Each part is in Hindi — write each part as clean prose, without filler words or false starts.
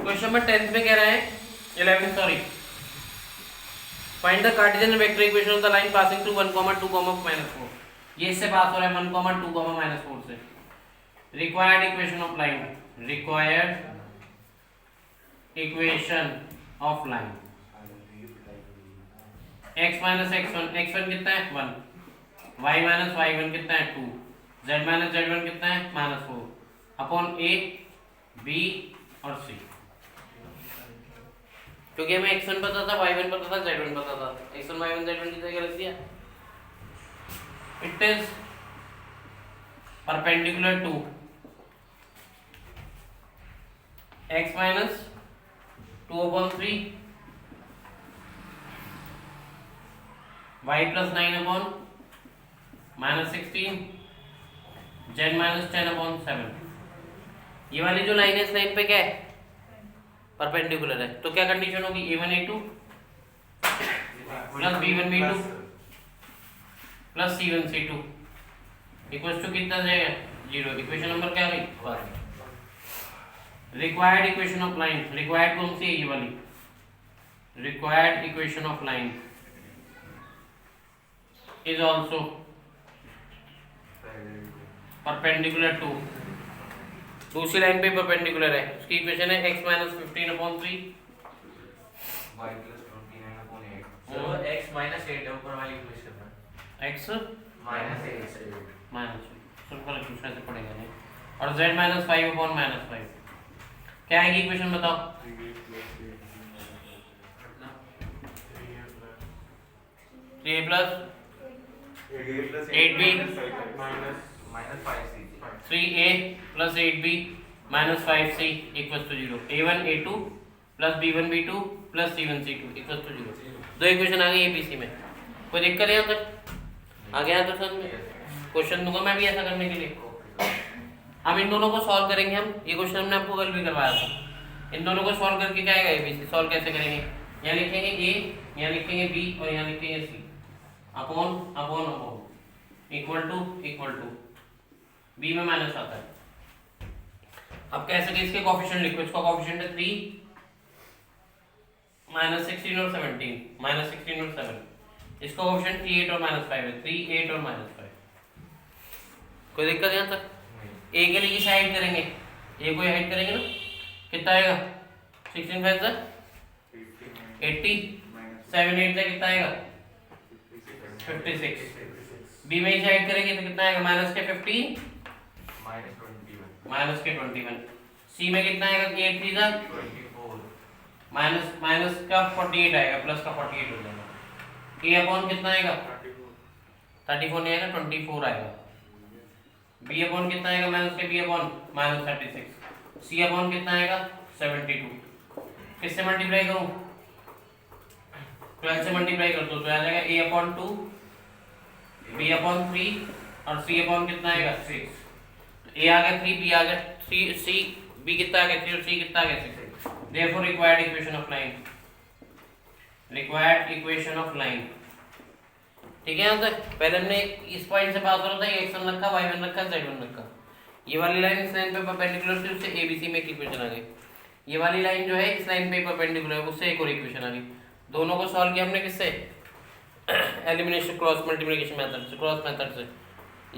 क्वेश्चन नंबर 10 में कह रहा है 11 sorry find the Cartesian vector equation of the line passing through 1, 2, -4। ये इससे पास हो रहा है 1, 2, -4 से। Required equation of line, required equation of line x - x1, x1 कितना है 1, y - y1 कितना है 2, z - z1 कितना है -4 अपॉन a b और c। क्योंकि हमें x1 पता था, y1 पता था, z1 पता था, x1 y1 z1 की जगह रख दिया। It is perpendicular to x - 2/3 y + 9/-16 z - 10/7। ये वाली जो लाइन है इस लाइन पे क्या है परपेंडिकुलर है, तो क्या कंडीशन होगी a1 a2 plus b1 b2 plus c1 c2 equals to कितना जाएगा 0। इक्वेशन नंबर क्या गई 1। Required equation of line, required कौन सी है ये वाली, required equation of line is also perpendicular to, दूसरी लाइन पे परपेंडिकुलर है। उसकी इक्वेशन है x - 15/3 y + 29/8। चलो x - 8 है ऊपर वाली इक्वेशन में, x -8 माइनस सिंपल दूसरे से पड़ेगा नहीं, और z - 5/-5 क्या आएगी इक्वेशन बताओ। 3a + 8b -5c 3a + 8b -5c equals to 0। a1 a2 plus b1 b2 plus c1 c2 equals to 0। दो इक्वेशन आ गई एबीसी में। कोई दिक्कत है यहाँ तक आ गया तो समझ में। क्वेश्चन दूंगा मैं भी ऐसा करने के लिए। हम इन दोनों को सॉल्व करेंगे। हम ये क्वेश्चन हमने आपको कल भी करवाया था। इन दोनों को सॉल्व करके क्या आएगा एबीसी सॉल्व कैसे करेंगे, यहाँ लिखेंगे a, यहाँ लिखेंगे b और यहाँ लिखेंगे c upon upon upon equal to b में माइनस आता है। अब कैसे कि इसके कोएफिशिएंट लिखो। इसका कोएफिशिएंट है 3 -16 और 17 -16 और 7। इसका कोएफिशिएंट 3 8 और -5 है 3 8 और -5। कोई दिक्कत यहाँ तक। a के लिए किसे हाइड करेंगे, a को हाइड करेंगे ना, कितना आएगा 16 5 से 80 7 8 से कितना आएगा 56। b में इसे हाइड करेंगे तो कितना आएगा -15 -21। c में कितना आएगा 8 3 का 24 माइनस का 48 आएगा प्लस का 48 हो जाएगा। a अपॉन कितना आएगा 34 नहीं आएगा 24 आएगा। b अपॉन कितना आएगा माइनस के b अपॉन -36। c अपॉन कितना आएगा 72। किससे मल्टीप्लाई करूं 12 से मल्टीप्लाई कर दो तो आ जाएगा a अपॉन 2 b अपॉन 3 और c अपॉन कितना आएगा 6। a आ गया 3 b आ गया 3 c b कितना आ गया 3 और c कितना आ गया 6। Therefore required equation of line, required equation of line। ठीक है यहाँ तक। पहले हमने इस पॉइंट से पास हो रहा था, ये x1 रखा y1 रखा z1 रखा। ये वाली लाइन इस लाइन पे परपेंडिकुलर थी, उससे abc में एक इक्वेशन आ गई। ये वाली लाइन जो है इस लाइन पे परपेंडिकुलर है, उससे एक और इक्वेशन आ गई। दोनों को सॉल्व किया हमने किससे एलिमिनेशन क्रॉस मल्टीप्लिकेशन मेथड से, क्रॉस मेथड से।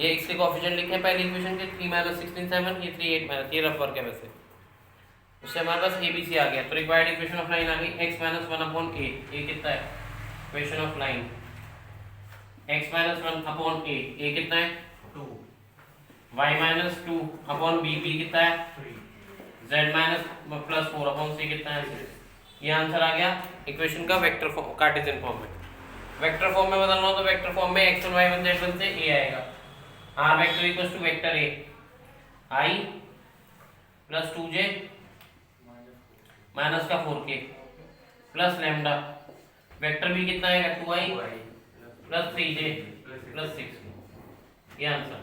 ये इसके कोएफिशिएंट लिखे हैं पहले इक्वेशन के 3 - 16 7, ये 3 8 माइनस, ये रफ वर्क है वैसे। उससे हमारे पास ABC आ गया। तो रिक्वायर्ड इक्वेशन ऑफ लाइन आ गई x - 1/a। a कितना है equation of line x - 1/a। a कितना है 2। y - 2/b b कितना है 3। z - +4/c कितना है 6। ये आंसर आ गया इक्वेशन का वेक्टर फॉर्म, कार्टेशियन फॉर्म में। वेक्टर फॉर्म में बदलना हो तो वेक्टर फॉर्म में x1 y1 z1 से a आएगा। r vector equals to vector a I + 2j minus का 4k प्लस लैम्डा। वेक्टर भी कितना आएगा 2i प्लस 3j प्लस 6। ये आंसर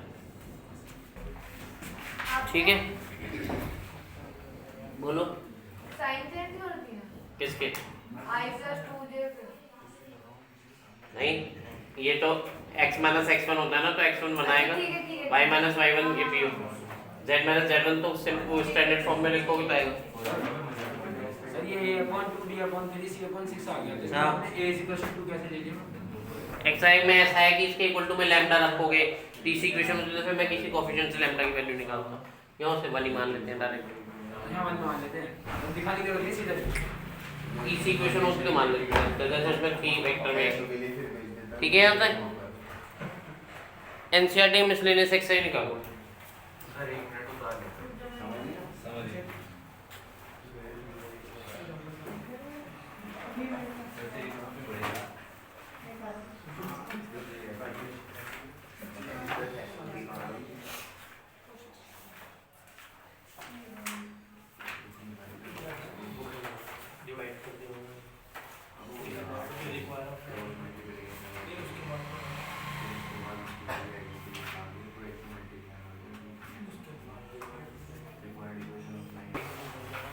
ठीक है। बोलो साइन चेंज कर दिया किसके I + 2j नहीं, ये तो x - x1 होता है ना, तो x1 बनाएगा y - y1 ये भी होगा। z - z1 तो सिंपल स्टैंडर्ड फॉर्म में लिखोगे तो आएगा। a/2b/3c/6 आ गया, तो इसमें हाँ। हमने a = 2 कैसे ले लिया? एक्सरसाइज में ऐसा है कि इसके इक्वल टू में लैम्डा रखोगे, तीसरी इक्वेशन में तो फिर मैं किसी कोएफिशिएंट से लैम्डा की वैल्यू निकालूंगा, यहाँ से वाली मान लेते हैं डायरेक्ट, यहाँ मान लेते हैं, हम दिखाने के लिए सीधा इसी इक्वेशन होती तो मान लेते हैं, तो जैसे इसमें 3 वेक्टर में ठीक है। यहाँ तक एनसीईआरटी मिसलेनियस एक्सरसाइज निकालो। सर 1 मिनट उतार लेते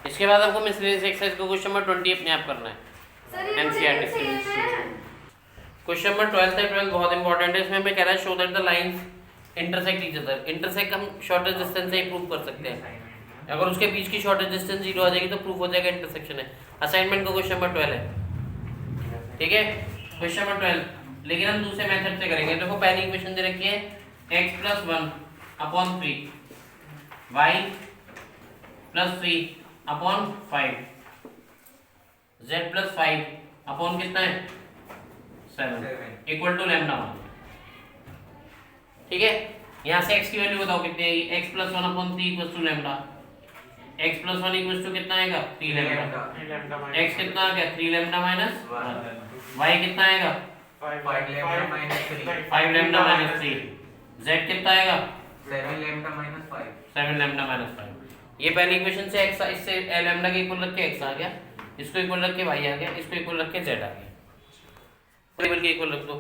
इसके बाद आपको मिसलेनियस एक्सरसाइज को क्वेश्चन नंबर 20 अपने आप करना है। सर ये NCERT सेम है। क्वेश्चन नंबर 12 से 12 बहुत इंपॉर्टेंट है, इसमें हमें कह रहा है show that the lines intersect each other. Intersect हम शॉर्टेस्ट डिस्टेंस से ही प्रूव कर सकते हैं, अगर उसके बीच की शॉर्टेस्ट डिस्टेंस 0 आ जाएगी तो प्रूफ हो जाएगा इंटरसेक्शन है। असाइनमेंट का क्वेश्चन नंबर 12 है, ठीक है। क्वेश्चन नंबर 12 लेकिन हम दूसरे मेथड से करेंगे। देखो पहली इक्वेशन दे रखी है x + 1/3 y + 3/5 z + 5 कितना है 7 इक्वल टू लैम्डा 1, ठीक है। यहाँ से x की वैल्यू बताओ कितनी आएगी, x + 1/3 equal to lambda, x + 1 equal to कितना आएगा 3 लैम्डा, x कितना आ गया 3 लैम्डा माइनस 1, y कितना आएगा 5 lambda minus 3 5 lambda minus 3, z कितना आएगा 7 लैम्डा माइनस 5 7 लैम्डा माइनस 5। ये पहली इक्वेशन से x इससे लैम्डा के इक्वल रख के x आ गया, इसको इक्वल रख के y आ गया, इसको इक्वल रख के z आ गया, टेबल के इक्वल रख दो।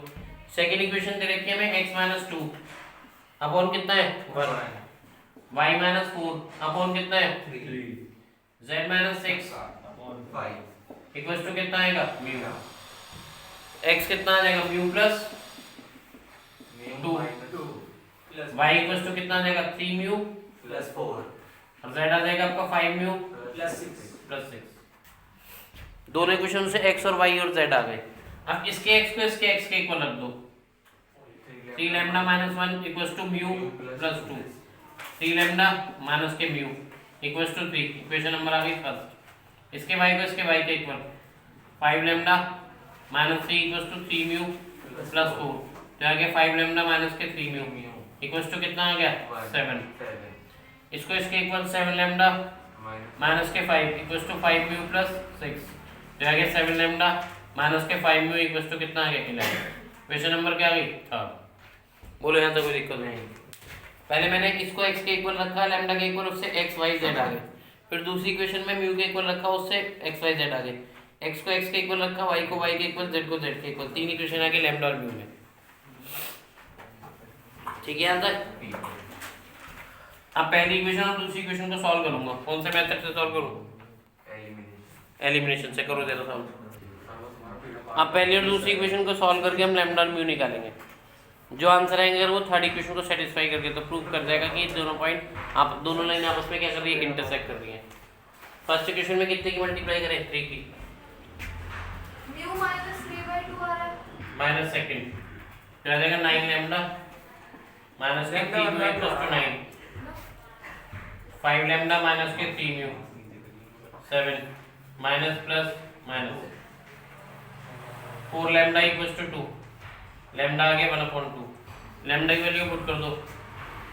सेकंड इक्वेशन दे रखी है हमें x - 2 अपॉन कितना है 1, y - 4 अपॉन कितना है 3 z - 6 5 इक्वल टू कितना आएगा म्यू, x कितना आ जाएगा mu plus 2 y equal to कितना आ जाएगा 3 म्यू प्लस 4 और z आ जाएगा आपका 5 म्यू + 6 प्लस 6। दोनों इक्वेशन से x और y और z आ गए। अब इसके x को इसके x के इक्वल रख दो, 3 lambda minus 1 equals to mu plus 2, 3 lambda minus के mu equals to 3, equation number आ गई फर्स्ट। इसके y को इसके y के equal 5 lambda minus 3 equals to 3 mu plus 4, तो आ गया 5 लैम्डा माइनस के 3 म्यू इक्वल्स टू कितना आ गया 7। इसको इसके इक्वल 7 लैम्डा माइनस के 5 इक्वल्स टू 5 म्यू प्लस 6, तो आ गया 7 लैम्डा माइनस के 5 म्यू इक्वल्स टू कितना आ गया 11। क्वेश्चन नंबर क्या आ गई थर्ड। बोलो यहाँ तो कोई दिक्कत नहीं। पहले मैंने इसको x के इक्वल रखा, लैम्डा के इक्वल, उससे x y z आ गए। फिर दूसरी इक्वेशन में म्यू के इक्वल रखा, उससे x y z आ गए। x को x के इक्वल रखा, y को y के इक्वल, z को z के इक्वल, तीन इक्वेशन आ गई लैम्डा और म्यू में, ठीक है। यहाँ तक अब पहली इक्वेशन और दूसरी इक्वेशन को सॉल्व करूंगा। कौन से मेथड से सॉल्व करूँ? एलिमिनेशन से। करो जरा सॉल्व। अब पहली और दूसरी इक्वेशन को सॉल्व करके हम लैम्डा और म्यू निकालेंगे। जो आंसर आएंगे अगर वो थर्ड इक्वेशन को सेटिस्फाई करके तो प्रूव कर जाएगा कि दोनों पॉइंट आप दोनों लाइन आपस में क्या कर रही है, इंटरसेक्ट कर रही है। फर्स्ट इक्वेशन में कितने की मल्टीप्लाई करें? 3 की। म्यू माइनस 3/2 आ रहा है माइनस सेकंड तो आ जाएगा 9 लैम्डा माइनस के 3 mu equals to 9, 5 lambda minus के 3 mu 7 minus plus minus 4 lambda equals to 2, lambda आ गया 1/2, लैम्डा की वैल्यू पुट कर दो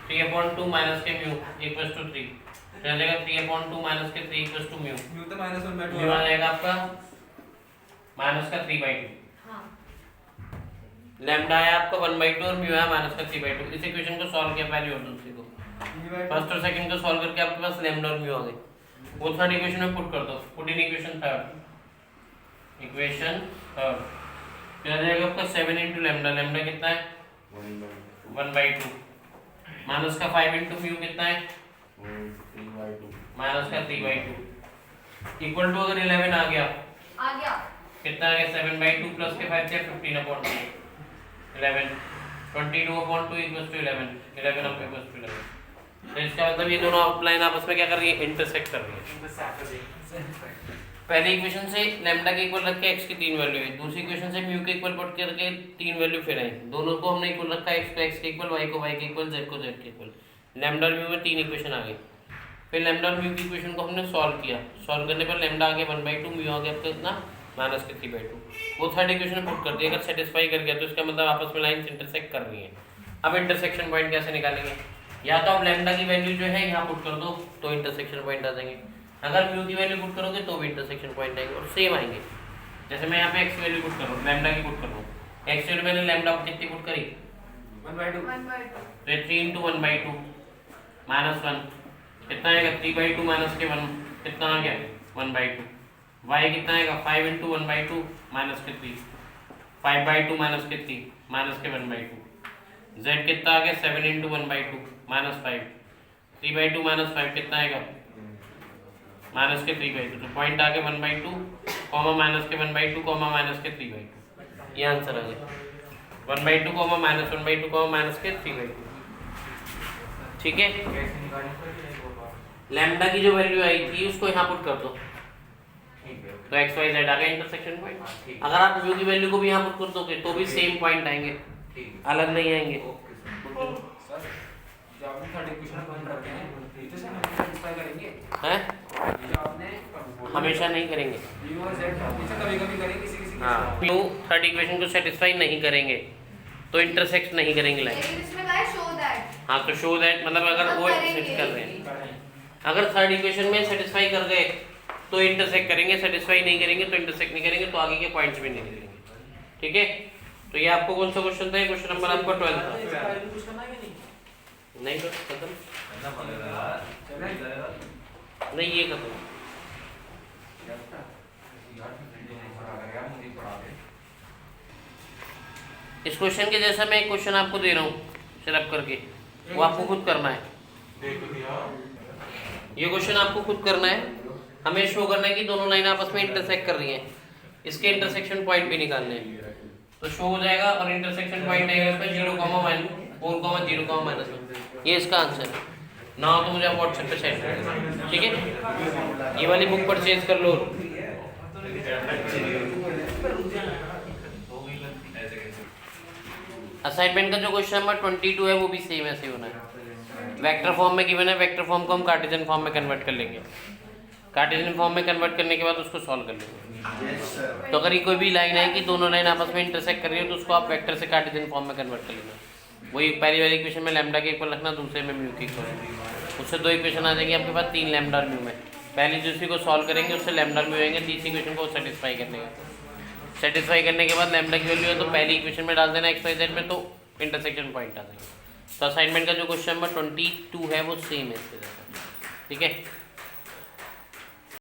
3/2 माइनस के म्यू इक्वल्स टू 3, तो आ जाएगा 3/2 माइनस के 3 इक्वल्स टू म्यू, म्यू तो -1/2 म्यू आ जाएगा आपका माइनस का 3/2, हाँ लैम्डा आया आपका 1/2 और म्यू आया माइनस का 3/2। इस इक्वेशन को सॉल्व किया पहली और दूसरी को, फर्स्ट और सेकंड को सॉल्व करके आपके पास लैम्डा और म्यू आ गए। वो थर्ड इक्वेशन में पुट कर दो, पुट इन इक्वेशन थर्ड, क्या आ जाएगा आपका 7 इंटू लैम्डा, लैम्डा कितना है 1/2 माइनस का 5 इंटू म्यू कितना है माइनस का 3/2 इक्वल टू अगर 11 आ गया कितना आ गया 7/2 प्लस के 5 से 15/2 11 22/2 इक्वल्स टू 11 11 इक्वल्स टू 11 तो इसका मतलब ये दोनों लाइन आपस में क्या कर रही है, इंटरसेक्ट कर रही है। पहले इक्वेशन से लैम्डा के इक्वल रख के x की 3 वैल्यू है, दूसरी इक्वेशन से म्यू के इक्वल पुट करके 3 वैल्यू फिर आई, दोनों को हमने इक्वल रखा है, x को x के इक्वल, y को y के इक्वल, z को z के इक्वल। लैम्डा और म्यू में 3 इक्वेशन आ गई। फिर लैम्डा और म्यू की इक्वेशन को हमने सॉल्व किया, सॉल्व करने पर लैम्डा आ गया 1/2, म्यू आ गया आपका कितना -3/2। वो थर्ड इक्वेशन पुट कर दिया, अगर सेटिस्फाई कर गया तो इसका मतलब आपस में लाइंस इंटरसेक्ट कर रही हैं। अब इंटरसेक्शन पॉइंट कैसे निकालेंगे, या तो आप लैम्डा की वैल्यू जो है यहाँ पुट कर दो तो इंटरसेक्शन पॉइंट आ जाएंगे, अगर म्यू की वैल्यू पुट करोगे तो भी इंटरसेक्शन पॉइंट आएंगे और सेम आएंगे। जैसे मैं यहाँ पे x वैल्यू पुट कर रहा हूँ, लैम्डा की पुट कर रहा हूँ, x वैल्यू मैंने लैम्डा कितनी पुट करी 1/2 1/2 तो 3 × 1/2 -1 कितना आएगा, 3/2 माइनस के 1 कितना आ गया 1/2। y कितना आएगा 5 × 1/2 माइनस के 3, 5/2 माइनस के 3 माइनस के 1/2। z कितना आ गया 7 × 1/2 -5, 3/2 -5 कितना आएगा माइनस के 3/2। तो पॉइंट आ गया 1/2 कॉमा माइनस के 1/2 कॉमा माइनस के 3/2, ये आंसर आ गया 1/2 कॉमा -1/2 कॉमा माइनस के 3/2। ठीक है, कैसे निकालेंगे लैम्डा की जो वैल्यू आई थी उसको यहाँ पुट कर दो ठीक है तो x y z आ गया इंटरसेक्शन पॉइंट। ठीक अगर आप म्यू की वैल्यू को भी यहाँ पुट कर दोगे तो भी सेम पॉइंट आएंगे, ठीक अलग नहीं आएंगे। ओके सर सर जो आपने थर्ड इक्वेशन पॉइंट रखे हैं ये तो सर हम सेटिस्फाई करेंगे, हैं ये जो आपने हमेशा नहीं करेंगे, म्यू और z हमेशा कभी-कभी करेंगे किसी किसी हाँ म्यू थर्ड इक्वेशन को सेटिस्फाई नहीं करेंगे तो इंटरसेक्ट नहीं करेंगे लाइन। लेकिन इसमें क्या है शो दैट हाँ तो शो दैट मतलब अगर वो इंटरसेक्ट कर रहे हैं, अगर थर्ड इक्वेशन में सेटिस्फाई कर गए तो इंटरसेक्ट करेंगे, सेटिस्फाई नहीं करेंगे तो इंटरसेक्ट नहीं करेंगे, तो आगे के पॉइंट्स भी नहीं निकलेंगे। ठीक है, तो ये आपको कौन सा क्वेश्चन था, क्वेश्चन नंबर आपका 12 था। कुछ करना है कि नहीं तो खत्म, करना पड़ेगा नहीं ये खत्म। इस क्वेश्चन के जैसा मैं एक क्वेश्चन आपको दे रहा हूँ सिलेक्ट करके, वो आपको खुद करना है। ये क्वेश्चन आपको खुद करना है, हमें शो करना है कि दोनों लाइन आपस में इंटरसेक्ट कर रही हैं, इसके इंटरसेक्शन पॉइंट भी निकालने हैं। तो शो हो जाएगा और इंटरसेक्शन पॉइंट आएगा इसमें 0,4,0 ये इसका आंसर है। ना हो तो मुझे आप व्हाट्सएप पे सेंड कर देना, ठीक है। ये वाली बुक परचेज कर लो। असाइनमेंट का जो क्वेश्चन नंबर 22 है वो भी सेम ऐसे होना है, वेक्टर फॉर्म में गिवन है, वेक्टर फॉर्म को हम कार्टेशियन फॉर्म में कन्वर्ट कर लेंगे, कार्टेशियन फॉर्म में कन्वर्ट करने के बाद उसको सॉल्व कर लेंगे। तो अगर ये कोई भी लाइन है कि दोनों लाइन आपस में इंटरसेक्ट कर रही है तो उसको आप वेक्टर से कार्टेशियन फॉर्म में कन्वर्ट कर लेना। वही पहली वाली इक्वेशन में लैम्डा के इक्वल रखना, दूसरे में म्यू के इक्वल, उससे दो इक्वेशन आ जाएंगे आपके पास, 3 लैम्डा और म्यू में। पहली दूसरी को सॉल्व करेंगे उससे लैम्डा और म्यू आएंगे, तीसरी इक्वेशन को सेटिस्फाई करने का, सेटिस्फाई करने के बाद लैम्डा की वैल्यू है तो पहली इक्वेशन में डाल देना x y z में, तो इंटरसेक्शन पॉइंट आ जाएगा। तो असाइनमेंट का जो क्वेश्चन नंबर 22 है वो सेम है इसके जैसा, ठीक है।